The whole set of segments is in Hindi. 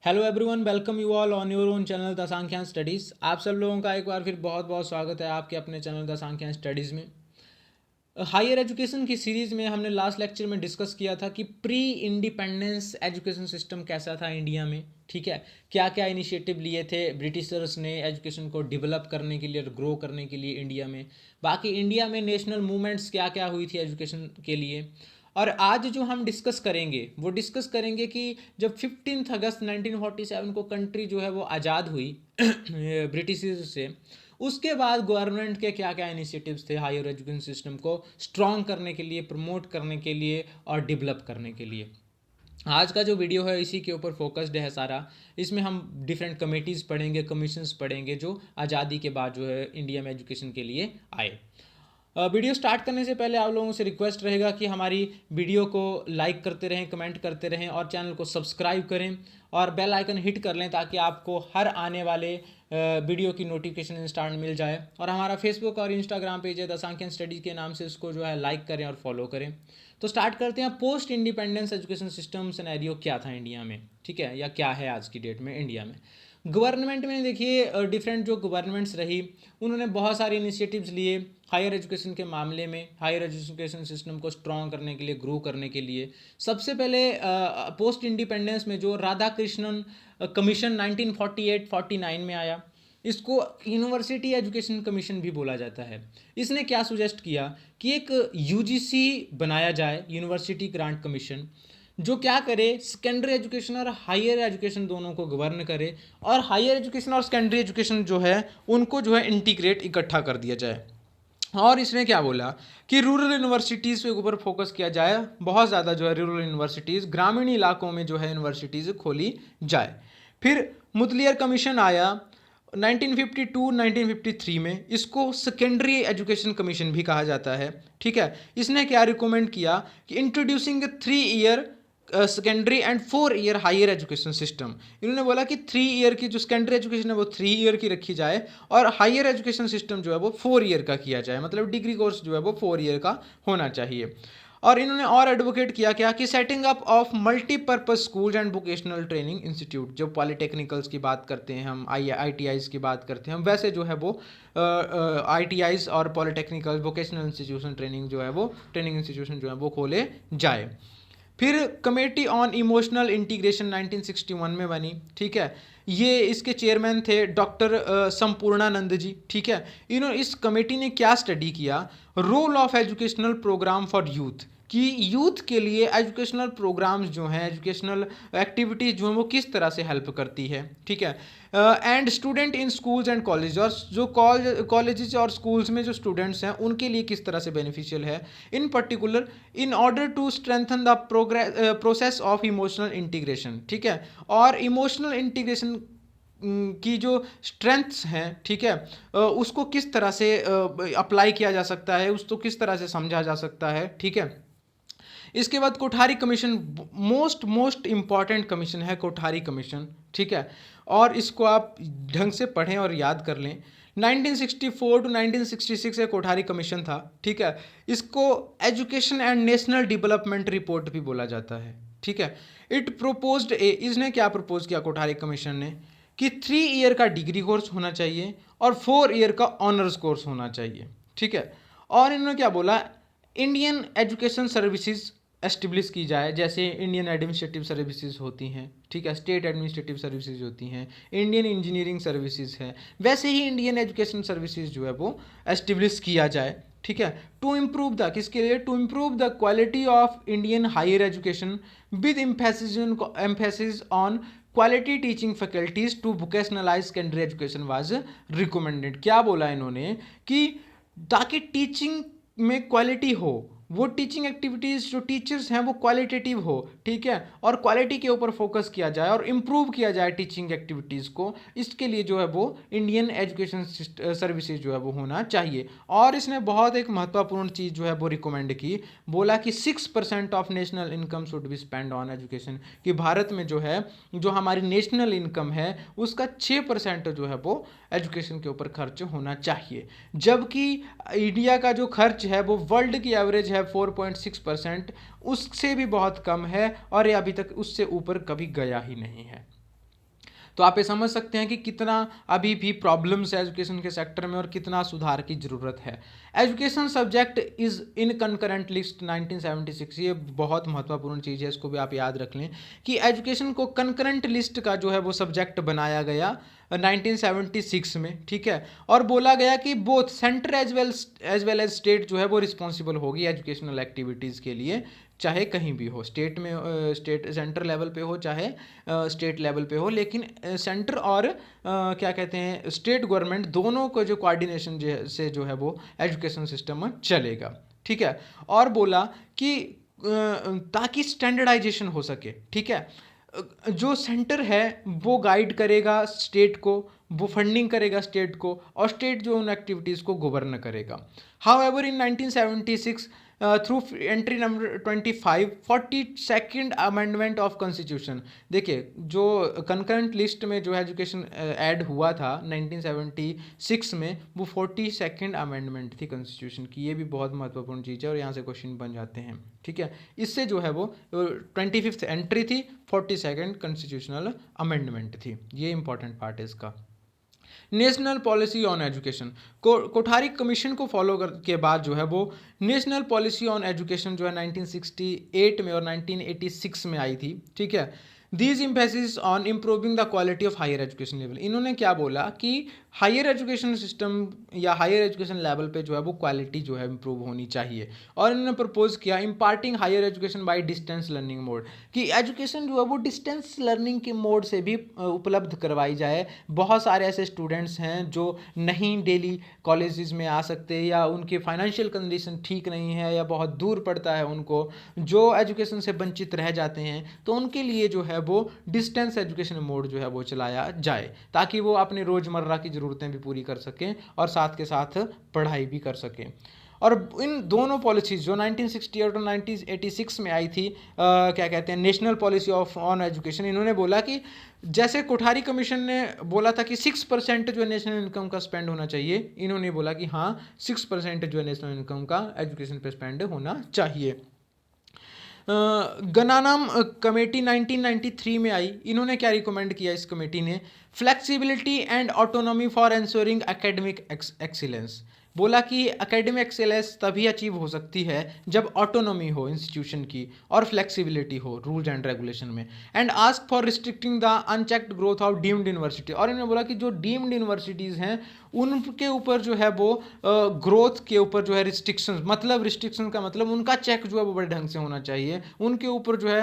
Hello everyone, welcome you all on your own channel the Sankhyan studies. आप सब लोगों का एक बार फिर बहुत बहुत स्वागत है आपके अपने चैनल द सांख्यान स्टडीज़ में। हायर एजुकेशन की सीरीज़ में हमने लास्ट लेक्चर में डिस्कस किया था कि प्री इंडिपेंडेंस एजुकेशन सिस्टम कैसा था इंडिया में। ठीक है, क्या क्या इनिशिएटिव लिए थे ब्रिटिशर्स ने एजुकेशन को डेवलप करने के लिए और ग्रो करने के लिए इंडिया में। बाकी इंडिया में नेशनल मूवमेंट्स क्या क्या हुई थी एजुकेशन के लिए। और आज जो हम डिस्कस करेंगे वो डिस्कस करेंगे कि जब 15 अगस्त 1947 को कंट्री जो है वो आज़ाद हुई ब्रिटिशर्स से, उसके बाद गवर्नमेंट के क्या क्या इनिशिएटिव्स थे हायर एजुकेशन सिस्टम को स्ट्रॉन्ग करने के लिए, प्रमोट करने के लिए और डेवलप करने के लिए। आज का जो वीडियो है इसी के ऊपर फोकस्ड है सारा। इसमें हम डिफरेंट कमेटीज़ पढ़ेंगे, कमीशंस पढ़ेंगे जो आज़ादी के बाद जो है इंडिया में एजुकेशन के लिए आए। वीडियो स्टार्ट करने से पहले आप लोगों से रिक्वेस्ट रहेगा कि हमारी वीडियो को लाइक करते रहें, कमेंट करते रहें और चैनल को सब्सक्राइब करें और बेल आइकन हिट कर लें ताकि आपको हर आने वाले वीडियो की नोटिफिकेशन इंस्टेंट मिल जाए। और हमारा फेसबुक और इंस्टाग्राम पेज है द सांख्यन स्टडीज़ के नाम से, उसको जो है लाइक करें और फॉलो करें। तो स्टार्ट करते हैं। Post independence education system scenario क्या था इंडिया में, ठीक है, या क्या है आज की डेट में इंडिया में। गवर्नमेंट में देखिए डिफरेंट जो गवर्नमेंट्स रही उन्होंने बहुत सारे इनिशिएटिव्स लिए हायर एजुकेशन के मामले में, हायर एजुकेशन सिस्टम को स्ट्रॉन्ग करने के लिए, ग्रो करने के लिए। सबसे पहले पोस्ट इंडिपेंडेंस में जो राधा कृष्णन कमीशन 1948-49 में आया, इसको यूनिवर्सिटी एजुकेशन कमीशन भी बोला जाता है। इसने क्या सुजेस्ट किया कि एक यूजीसी बनाया जाए, यूनिवर्सिटी ग्रांट कमीशन, जो क्या करे, सेकेंडरी एजुकेशन और हायर एजुकेशन दोनों को गवर्न करे और हायर एजुकेशन और सेकेंडरी एजुकेशन जो है उनको जो है इंटीग्रेट, इकट्ठा कर दिया जाए। और इसने क्या बोला कि रूरल यूनिवर्सिटीज़ के ऊपर फोकस किया जाए, बहुत ज़्यादा जो है रूरल यूनिवर्सिटीज़, ग्रामीण इलाकों में जो है यूनिवर्सिटीज़ खोली जाए। फिर मुतलियर कमीशन आया 1952-1953 में, इसको सेकेंडरी एजुकेशन कमीशन भी कहा जाता है। ठीक है, इसने क्या रिकमेंड किया कि introducing 3 year secondary and 4 year higher education system. इन्होंने बोला कि 3 ईयर की जो सेकेंडरी एजुकेशन है वो 3 ईयर की रखी जाए और हायर एजुकेशन सिस्टम जो है वो 4 ईयर का किया जाए, मतलब डिग्री कोर्स जो है वो 4 ईयर का होना चाहिए। और इन्होंने और एडवोकेट किया क्या कि setting up of multipurpose schools and vocational training institute. जो पॉलिटेक्निकल्स की बात करते हैं हम, IITIs की बात करते हैं हम, वैसे जो है वो ITIs और पॉलिटेक्निकल वोकेशनल इंस्टीट्यूशन ट्रेनिंग जो है वो ट्रेनिंग इंस्टीट्यूशन जो है वो खोले जाए। फिर कमेटी ऑन इमोशनल इंटीग्रेशन 1961 में बनी। ठीक है, ये इसके चेयरमैन थे डॉक्टर संपूर्णानंद जी। ठीक है, इन्होंने इस कमेटी ने क्या स्टडी किया, role of educational programme for youth, कि यूथ के लिए एजुकेशनल प्रोग्राम्स जो हैं, एजुकेशनल एक्टिविटीज़ जो हैं वो किस तरह से हेल्प करती है। ठीक है, and student in schools and college, और जो कॉलेजेस और स्कूल्स में जो स्टूडेंट्स हैं उनके लिए किस तरह से बेनिफिशियल है। In particular in order to strengthen the process of emotional integration. ठीक है, और इमोशनल इंटीग्रेशन की जो स्ट्रेंथ्स हैं, ठीक है, उसको किस तरह से अप्लाई किया जा सकता है, उसको किस तरह से समझा जा सकता है। ठीक है, इसके बाद Kothari commission, most important commission है कोठारी कमीशन। ठीक है, और इसको आप ढंग से पढ़ें और याद कर लें। 1964 टू 1966 एक कोठारी कमीशन था। ठीक है, इसको education and national development report भी बोला जाता है। ठीक है, इट प्रोपोज्ड इसने क्या प्रपोज किया कोठारी कमीशन ने कि 3 ईयर का डिग्री कोर्स होना चाहिए और 4 ईयर का ऑनर्स कोर्स होना चाहिए। ठीक है, और इन्होंने क्या बोला, इंडियन एजुकेशन सर्विसेज एस्टेब्लिश की जाए, जैसे इंडियन एडमिनिस्ट्रेटिव सर्विसेज होती हैं, ठीक है, स्टेट एडमिनिस्ट्रेटिव सर्विसेज होती हैं, इंडियन इंजीनियरिंग सर्विसेज है, वैसे ही इंडियन एजुकेशन सर्विसेज जो है वो एस्टेब्लिश किया जाए। ठीक है, टू इम्प्रूव द, किसके लिए, to improve the quality of Indian higher education with emphasis on quality teaching faculties to vocationalise secondary education was recommended. क्या बोला इन्होंने कि ताकि टीचिंग में क्वालिटी हो, वो टीचिंग एक्टिविटीज़ जो टीचर्स हैं वो क्वालिटेटिव हो। ठीक है, और क्वालिटी के ऊपर फोकस किया जाए और इम्प्रूव किया जाए टीचिंग एक्टिविटीज़ को, इसके लिए जो है वो इंडियन एजुकेशन सर्विसेज जो है वो होना चाहिए। और इसने बहुत एक महत्वपूर्ण चीज़ जो है वो रिकमेंड की, बोला कि 6% of national income should be spend on education, कि भारत में जो है जो हमारी नेशनल इनकम है उसका 6% जो है वो एजुकेशन के ऊपर खर्च होना चाहिए। जबकि इंडिया का जो खर्च है वो वर्ल्ड की एवरेज है 4.6%, उससे भी बहुत कम है और ये अभी तक उससे ऊपर कभी गया ही नहीं है। तो आप ये समझ सकते हैं कि कितना अभी भी प्रॉब्लम्स है एजुकेशन के सेक्टर में और कितना सुधार की ज़रूरत है। Education subject is in concurrent list 1976, ये बहुत महत्वपूर्ण चीज़ है, इसको भी आप याद रख लें कि एजुकेशन को कंकरेंट लिस्ट का जो है वो सब्जेक्ट बनाया गया 1976 में, ठीक है। और बोला गया कि both centre as well as state जो है वो रिस्पॉन्सिबल होगी एजुकेशनल एक्टिविटीज़ के लिए, चाहे कहीं भी हो, स्टेट में स्टेट सेंटर लेवल पे हो चाहे स्टेट लेवल पे हो, लेकिन सेंटर और क्या कहते हैं स्टेट गवर्नमेंट दोनों को जो कोऑर्डिनेशन से जो है वो एजुकेशन सिस्टम चलेगा, ठीक है। और बोला कि ताकि स्टैंडर्डाइजेशन हो सके, ठीक है। जो सेंटर है वो गाइड करेगा स्टेट को, वो फंडिंग करेगा स्टेट को, और स्टेट जो उन एक्टिविटीज़ को गवर्न करेगा। However in 1976 through entry number 25 42nd amendment of constitution, देखिए जो कंकरेंट लिस्ट में जो एजुकेशन ऐड हुआ था 1976 में, वो 42nd अमेंडमेंट थी कॉन्स्टिट्यूशन की। ये भी बहुत महत्वपूर्ण चीज़ है और यहाँ से क्वेश्चन बन जाते हैं, ठीक है। इससे जो है वो 25th एंट्री थी, 42nd कॉन्स्टिट्यूशनल अमेंडमेंट थी, ये इंपॉर्टेंट पार्ट है इसका। National policy on education, Kothari commission को फॉलो के बाद जो है वो नेशनल पॉलिसी ऑन एजुकेशन जो है 1968 में और 1986 में आई थी, ठीक है। These emphasis on improving the quality of higher education level, इन्होंने क्या बोला कि हायर एजुकेशन सिस्टम या हायर एजुकेशन लेवल पे जो है वो क्वालिटी जो है इम्प्रूव होनी चाहिए। और इन्होंने प्रपोज किया imparting higher education by distance learning mode, कि एजुकेशन जो है वो डिस्टेंस लर्निंग के मोड से भी उपलब्ध करवाई जाए। बहुत सारे ऐसे स्टूडेंट्स हैं जो नहीं डेली कॉलेजेस में आ सकते, या उनकी फाइनेंशियल कंडीशन ठीक नहीं है, या बहुत दूर पड़ता है उनको, जो एजुकेशन से वंचित रह जाते हैं, तो उनके लिए जो है वो डिस्टेंस एजुकेशन मोड जो है वो चलाया जाए, ताकि वो अपने रोज़मर्रा की ज़रूरतें भी पूरी कर सकें और साथ के साथ पढ़ाई भी कर सकें। और इन दोनों पॉलिसीज़ जो 1968 और 1986 में आई थी, क्या कहते हैं national policy of on education, इन्होंने बोला कि जैसे कोठारी कमीशन ने बोला था कि 6% जो नेशनल इनकम का स्पेंड होना चाहिए, इन्होंने बोला कि हाँ 6% जो नेशनल इनकम का एजुकेशन पे स्पेंड होना चाहिए। गनानाम कमेटी 1993 में आई, इन्होंने क्या रिकमेंड किया इस कमेटी ने, flexibility and autonomy for ensuring academic excellence, बोला कि एकेडमिक एक्सेलेंस तभी अचीव हो सकती है जब ऑटोनॉमी हो इंस्टीट्यूशन की और फ्लेक्सिबिलिटी हो रूल्स एंड रेगुलेशन में, and ask for restricting the unchecked growth of deemed university, और इन्होंने बोला कि जो डीम्ड यूनिवर्सिटीज़ हैं उनके ऊपर जो है वो ग्रोथ के ऊपर जो है रिस्ट्रिक्शन, मतलब रिस्ट्रिक्शन का मतलब उनका चेक जो है वो बड़े ढंग से होना चाहिए, उनके ऊपर जो है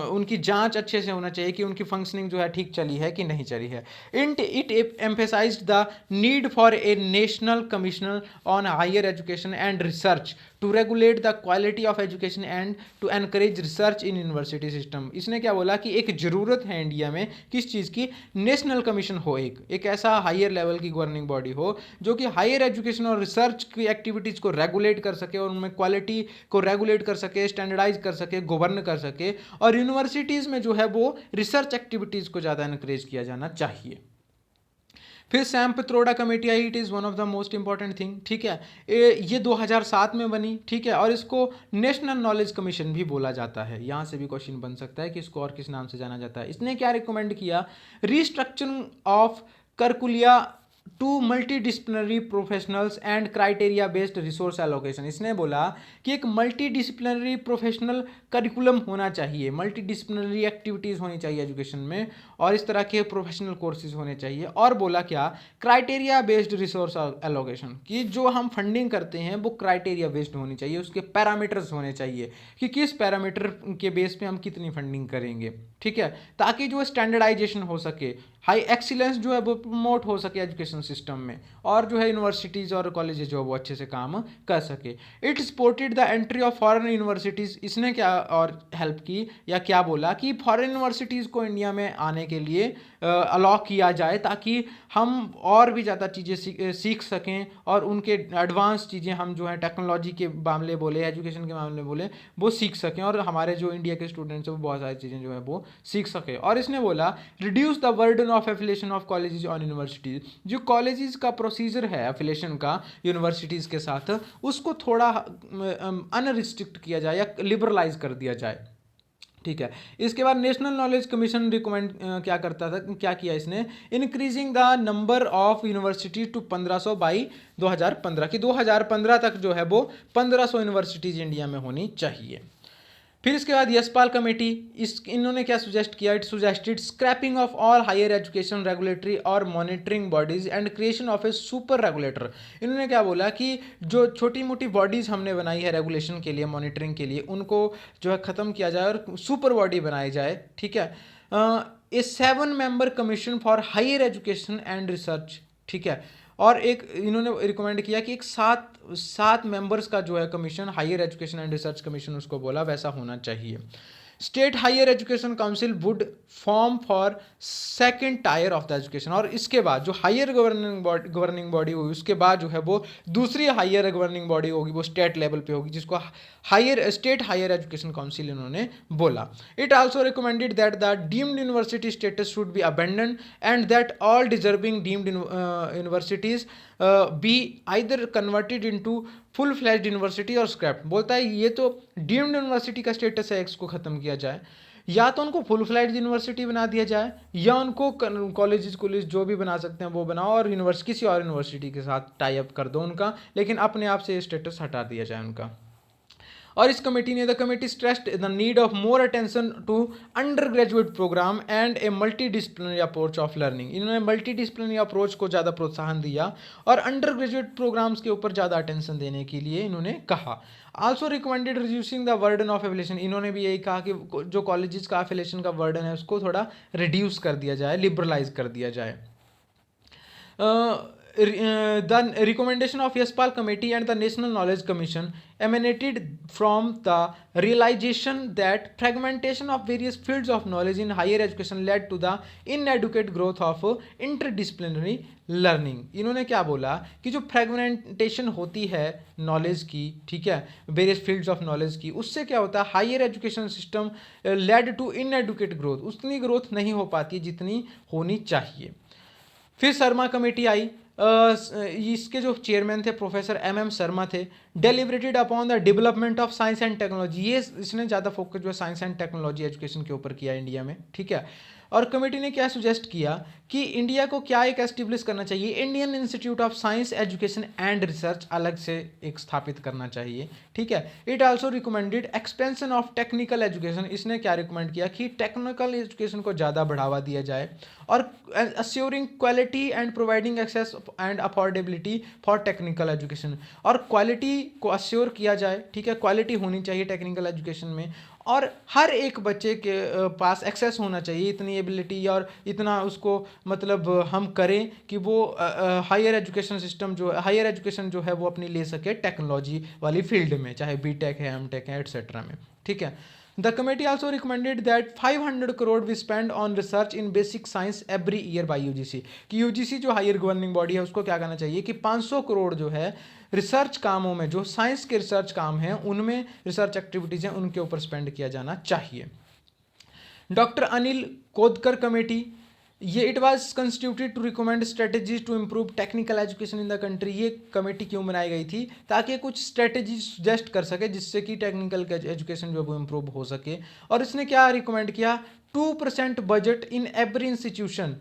उनकी जांच अच्छे से होना चाहिए कि उनकी फंक्शनिंग जो है ठीक चली है कि नहीं चली है। It emphasised the need for a national commissioner on higher education and research to regulate the quality of education and to encourage research in university system. इसने क्या बोला कि एक ज़रूरत है इंडिया में किस चीज़ की, नेशनल कमीशन हो, एक ऐसा हायर लेवल की गवर्निंग बॉडी हो जो कि हायर एजुकेशन और रिसर्च की एक्टिविटीज़ को रेगुलेट कर सके और उनमें क्वालिटी को रेगुलेट कर सके, स्टैंडर्डाइज कर सके, गवर्न कर सके, और यूनिवर्सिटीज़ में जो है वो रिसर्च एक्टिविटीज़ को ज़्यादा इनकरेज किया जाना चाहिए। फिर Sam Pitroda committee I, it is one of the most important thing, ठीक है। ये 2007 में बनी, ठीक है, और इसको नेशनल नॉलेज कमीशन भी बोला जाता है। यहाँ से भी क्वेश्चन बन सकता है कि इसको और किस नाम से जाना जाता है। इसने क्या रिकमेंड किया, restructuring of curricula to multidisciplinary professionals and criteria based resource allocation. इसने बोला कि एक मल्टीडिसिप्लिनरी प्रोफेशनल करिकुलम होना चाहिए, मल्टीडिसिप्लिनरी एक्टिविटीज़ होनी चाहिए एजुकेशन में, और इस तरह के प्रोफेशनल कोर्सेज होने चाहिए। और बोला क्या, क्राइटेरिया बेस्ड रिसोर्स एलोकेशन, कि जो हम फंडिंग करते हैं वो क्राइटेरिया बेस्ड होनी चाहिए, उसके पैरामीटर्स होने चाहिए कि किस पैरामीटर के बेस पे हम कितनी फंडिंग करेंगे, ठीक है, ताकि जो स्टैंडर्डाइजेशन हो सके, हाई एक्सीलेंस जो है वो प्रमोट हो सके एजुकेशन सिस्टम में, और जो है यूनिवर्सिटीज़ और कॉलेजेस जो है वो अच्छे से काम कर सके। It supported the entry of foreign universities, इसने क्या और हेल्प की या क्या बोला कि फॉरेन यूनिवर्सिटीज़ को इंडिया में आने के लिए अलाउ किया जाए, ताकि हम और भी ज़्यादा चीज़ें सीख सकें और उनके एडवांस चीज़ें हम जो है टेक्नोलॉजी के मामले बोले, एजुकेशन के मामले बोले, वो सीख सकें, और हमारे जो इंडिया के स्टूडेंट्स हैं वो बहुत सारी चीज़ें जो है वो सीख सकें। और इसने बोला reduce the burden of affiliation of colleges on universities, जो कॉलेजेस का प्रोसीजर है एफिलिएशन का यूनिवर्सिटीज़ के साथ, उसको थोड़ा अनरिस्ट्रिक्ट किया जाए या लिबरलाइज कर दिया जाए। ठीक है। इसके बाद नेशनल नॉलेज कमीशन रिकमेंड क्या करता था, क्या किया इसने, increasing the number of university to 1500 by 2015 की 2015 तक जो है वो 1500 यूनिवर्सिटीज इंडिया में होनी चाहिए। फिर इसके बाद यशपाल कमेटी, इन्होंने क्या सुजेस्ट किया, it suggested scrapping of all higher education regulatory और monitoring bodies and creation of a super regulator. इन्होंने क्या बोला कि जो छोटी मोटी बॉडीज हमने बनाई है रेगुलेशन के लिए, मॉनिटरिंग के लिए, उनको जो है ख़त्म किया जाए और सुपर बॉडी बनाई जाए। ठीक है, a 7 member commission for higher education and research. ठीक है, और एक इन्होंने रिकमेंड किया कि एक सात मेंबर्स का जो है commission, higher education and research commission उसको बोला, वैसा होना चाहिए। State higher education council would form for second tier of the education, और इसके बाद जो हायर गवर्निंग बॉडी होगी उसके बाद जो है वो दूसरी हायर गवर्निंग बॉडी होगी, वो स्टेट लेवल पे होगी, जिसको स्टेट हायर एजुकेशन काउंसिल इन्होंने बोला। It also recommended that the deemed university status should be abandon and that all deserving deemed universities be either converted into full flashed university और स्क्रैप। बोलता है ये तो डीम्ड यूनिवर्सिटी का स्टेटस है, इसको ख़त्म किया जाए, या तो उनको फुल फ्लैश्ड यूनिवर्सिटी बना दिया जाए, या उनको कॉलेज जो भी बना सकते हैं वो बनाओ और किसी और यूनिवर्सिटी के साथ टाई अप कर दो उनका, लेकिन अपने आप से ये स्टेटस हटा दिया जाए उनका। और इस कमेटी ने, the committee stressed the need of more attention to undergraduate programme and a multidisciplinary approach of learning. इन्होंने मल्टी डिसिप्लिनरी अप्रोच को ज़्यादा प्रोत्साहन दिया और अंडर ग्रेजुएट प्रोग्राम्स के ऊपर ज़्यादा अटेंशन देने के लिए इन्होंने कहा। Also recommended reducing the वर्डन of affiliation. इन्होंने भी यही कहा कि जो कॉलेजेस का एफिलेशन का वर्डन है उसको थोड़ा रिड्यूस कर दिया जाए, लिबरलाइज कर दिया जाए। The recommendation of Yashpal Committee and the National Knowledge Commission emanated from the realization that fragmentation of various fields of knowledge in higher education led to the inadequate growth of interdisciplinary learning। इन्होंने क्या बोला कि जो फ्रेगमेंटेशन होती है नॉलेज की, ठीक है, वेरियस फील्ड्स ऑफ नॉलेज की, उससे क्या होता है, higher education system led to inadequate growth, उतनी ग्रोथ नहीं हो पाती है जितनी होनी चाहिए। फिर शर्मा कमेटी आई, इसके जो चेयरमैन थे प्रोफेसर MM शर्मा थे। Deliberated upon the development of science and technology, ये इसने ज़्यादा फोकस जो है साइंस एंड टेक्नोलॉजी एजुकेशन के ऊपर किया इंडिया में। ठीक है, और कमेटी ने क्या सुजेस्ट किया कि इंडिया को क्या एक एस्टेब्लिश करना चाहिए, Indian institute of science education and research अलग से एक स्थापित करना चाहिए। ठीक है, it also recommended expansion of technical education. इसने क्या रिकमेंड किया कि टेक्निकल एजुकेशन को ज़्यादा बढ़ावा दिया जाए और assuring quality and providing access and affordability for technical education, और क्वालिटी को अस्योर किया जाए। ठीक है, क्वालिटी होनी चाहिए टेक्निकल एजुकेशन में, और हर एक बच्चे के पास एक्सेस होना चाहिए, इतनी एबिलिटी और इतना उसको मतलब हम करें कि वो हायर एजुकेशन सिस्टम जो हायर एजुकेशन जो है वो अपनी ले सके टेक्नोलॉजी वाली फील्ड में, चाहे BTech है, M.Tech है, एट्सेट्रा में। ठीक है, the committee also recommended that 500 crore we spend on research in basic science every year by UGC, कि UGC जो हायर गवर्निंग बॉडी है उसको क्या करना चाहिए कि 500 करोड़ जो है रिसर्च कामों में, जो साइंस के रिसर्च काम हैं उनमें, रिसर्च एक्टिविटीज़ हैं उनके ऊपर स्पेंड किया जाना चाहिए। डॉक्टर अनिल कोदकर कमेटी, ये it was constituted to recommend strategies to improve technical education in the country. ये कमेटी क्यों बनाई गई थी, ताकि कुछ स्ट्रेटजीज सजेस्ट कर सके जिससे कि टेक्निकल एजुकेशन जो है वो इम्प्रूव हो सके। और इसने क्या रिकमेंड किया, 2% budget in every institution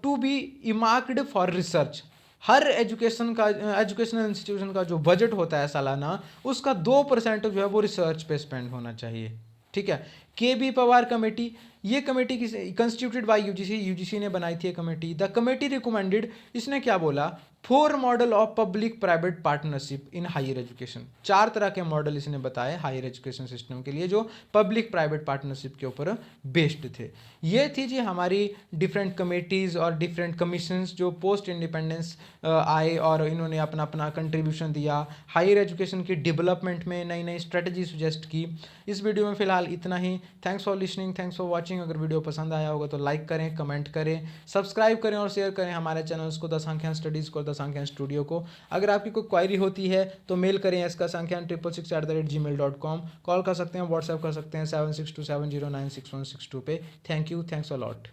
to be earmarked for research. हर एजुकेशनल इंस्टीट्यूशन का जो बजट होता है सालाना, उसका 2% जो है वो रिसर्च पे स्पेंड होना चाहिए। ठीक है, KB पवार कमेटी, ये कमेटी कंस्टिट्यूटेड बाय UGC ने बनाई थी कमेटी। द कमेटी रिकमेंडेड, इसने क्या बोला, 4 model of public private partnership in higher education. 4 तरह के मॉडल इसने बताए हायर एजुकेशन सिस्टम के लिए जो पब्लिक प्राइवेट पार्टनरशिप के ऊपर बेस्ड थे। ये थी जी हमारी डिफरेंट कमेटीज़ और डिफरेंट कमीशंस जो पोस्ट इंडिपेंडेंस आए और इन्होंने अपना अपना कंट्रीब्यूशन दिया हायर एजुकेशन की डेवलपमेंट में, नई नई स्ट्रेटजी सुजेस्ट की। इस वीडियो में फ़िलहाल इतना ही। Thanks for listening, thanks for watching. अगर वीडियो पसंद आया होगा तो लाइक करें, कमेंट करें, सब्सक्राइब करें और शेयर करें हमारे चैनल्स को, द सांख्यान स्टडीज़ को, द सांख्यान स्टूडियो को। अगर आपकी कोई क्वायरी होती है तो मेल करें इसका sankhyan666@gmail.com, कॉल कर सकते हैं, व्हाट्सएप कर सकते हैं 7627096162 पे। Thank you, thanks a lot.